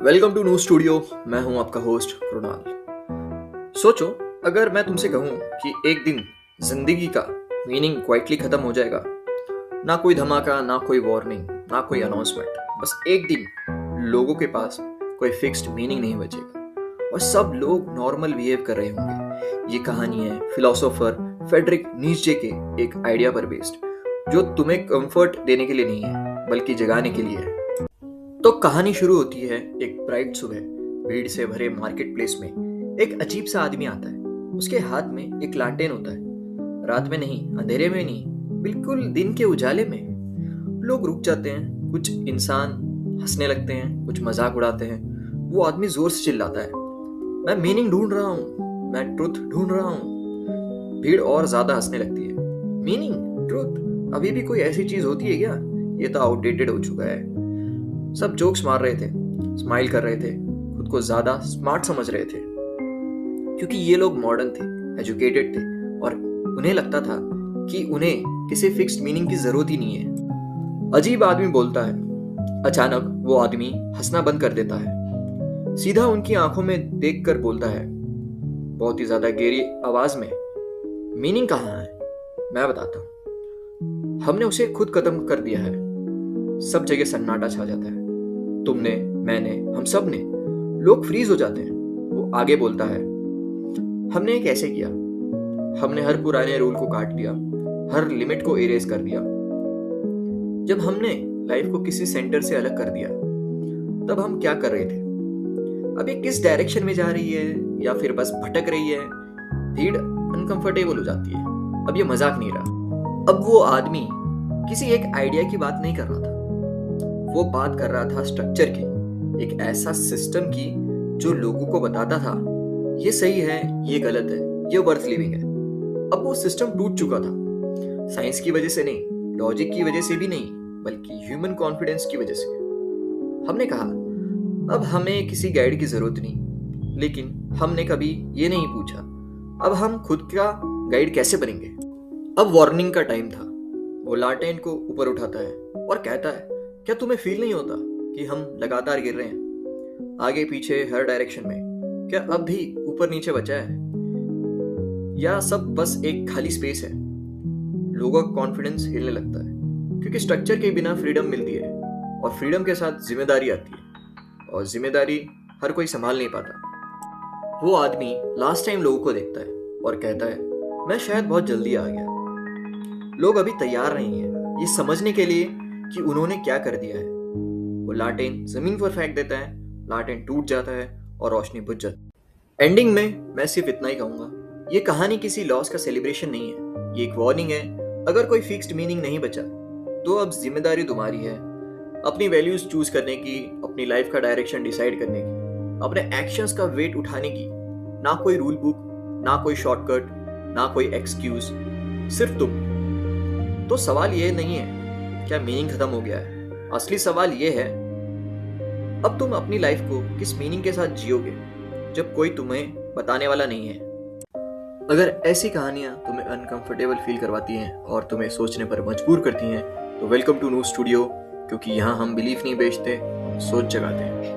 Welcome to new studio. मैं हूं आपका होस्ट कृणाल। सोचो, अगर मैं तुमसे कहूं कि एक दिन जिंदगी का मीनिंग क्वाइटली खत्म हो जाएगा, ना कोई धमाका, ना कोई वार्निंग, ना कोई अनाउंसमेंट, बस एक दिन लोगों के पास कोई फिक्स्ड मीनिंग नहीं बचेगा और सब लोग नॉर्मल बिहेव कर रहे होंगे। ये कहानी है फिलोसोफर फ्रेडरिक नीत्शे के एक आइडिया पर बेस्ड, जो तुम्हें कंफर्ट देने के लिए नहीं है बल्कि जगाने के लिए है। तो कहानी शुरू होती है एक ब्राइट सुबह। भीड़ से भरे मार्केट प्लेस में एक अजीब सा आदमी आता है। उसके हाथ में एक लालटेन होता है। रात में नहीं, अंधेरे में नहीं, बिल्कुल दिन के उजाले में। लोग रुक जाते हैं, कुछ इंसान हंसने लगते हैं, कुछ मजाक उड़ाते हैं। वो आदमी जोर से चिल्लाता है, मैं मीनिंग ढूंढ रहा हूँ, मैं ट्रुथ ढूंढ रहा हूँ। भीड़ और ज्यादा हंसने लगती है। मीनिंग, ट्रुथ, अभी भी कोई ऐसी चीज होती है क्या? ये तो आउटडेटेड हो चुका है। सब जोक्स मार रहे थे, स्माइल कर रहे थे, खुद को ज्यादा स्मार्ट समझ रहे थे, क्योंकि ये लोग मॉडर्न थे, एजुकेटेड थे और उन्हें लगता था कि उन्हें किसी फिक्स्ड मीनिंग की जरूरत ही नहीं है। अजीब आदमी बोलता है। अचानक वो आदमी हंसना बंद कर देता है, सीधा उनकी आंखों में देखकर बोलता है बहुत ही ज्यादा गहरी आवाज में, मीनिंग कहाँ है? मैं बताता हूँ, हमने उसे खुद खत्म कर दिया है। सब जगह सन्नाटा छा जाता है। तुमने, मैंने, हम सब ने। लोग फ्रीज हो जाते हैं। वो आगे बोलता है, हमने एक ऐसे किया, हमने हर पुराने रूल को काट दिया, हर लिमिट को इरेज कर दिया। जब हमने लाइफ को किसी सेंटर से अलग कर दिया, तब हम क्या कर रहे थे? अभी किस डायरेक्शन में जा रही है या फिर बस भटक रही है? भीड़ अनकंफर्टेबल हो जाती है। अब ये मजाक नहीं रहा। अब वो आदमी किसी एक आइडिया की बात नहीं कर रहा था, वो बात कर रहा था स्ट्रक्चर की, एक ऐसा सिस्टम की जो लोगों को बताता था ये सही है, ये गलत है, ये वर्थ लिविंग है। अब वो सिस्टम टूट चुका था। साइंस की वजह से नहीं, लॉजिक की वजह से भी नहीं, बल्कि ह्यूमन कॉन्फिडेंस की वजह से। हमने कहा अब हमें किसी गाइड की जरूरत नहीं, लेकिन हमने कभी ये नहीं पूछा अब हम खुद का गाइड कैसे बनेंगे। अब वार्निंग का टाइम था। वो लालटेन को ऊपर उठाता है और कहता है, क्या तुम्हें फील नहीं होता कि हम लगातार गिर रहे हैं, आगे पीछे हर डायरेक्शन में? क्या अब भी ऊपर नीचे बचा है, या सब बस एक खाली स्पेस है? लोगों का कॉन्फिडेंस हिलने लगता है, क्योंकि स्ट्रक्चर के बिना फ्रीडम मिलती है और फ्रीडम के साथ जिम्मेदारी आती है, और जिम्मेदारी हर कोई संभाल नहीं पाता। वो आदमी लास्ट टाइम लोगों को देखता है और कहता है, मैं शायद बहुत जल्दी आ गया। लोग अभी तैयार नहीं है ये समझने के लिए कि उन्होंने क्या कर दिया है। वो लालटेन जमीन पर फेंक देता है, लालटेन टूट जाता है और रोशनी बुझ जाती है। एंडिंग में मैं सिर्फ इतना ही कहूंगा, ये कहानी किसी लॉस का सेलिब्रेशन नहीं है, ये एक वार्निंग है। अगर कोई फिक्स्ड मीनिंग नहीं बचा तो अब जिम्मेदारी तुम्हारी है, अपनी वैल्यूज चूज करने की, अपनी लाइफ का डायरेक्शन डिसाइड करने की, अपने एक्शंस का वेट उठाने की। ना कोई रूल बुक, ना कोई शॉर्टकट, ना कोई एक्सक्यूज, सिर्फ तुम। तो सवाल ये नहीं है क्या मीनिंग खत्म हो गया है, असली सवाल ये है अब तुम अपनी लाइफ को किस मीनिंग के साथ जियोगे, जब कोई तुम्हें बताने वाला नहीं है। अगर ऐसी कहानियां तुम्हें अनकंफर्टेबल फील करवाती हैं और तुम्हें सोचने पर मजबूर करती हैं, तो वेलकम टू न्यू स्टूडियो, क्योंकि यहाँ हम बिलीफ नहीं बेचते, सोच जगाते हैं।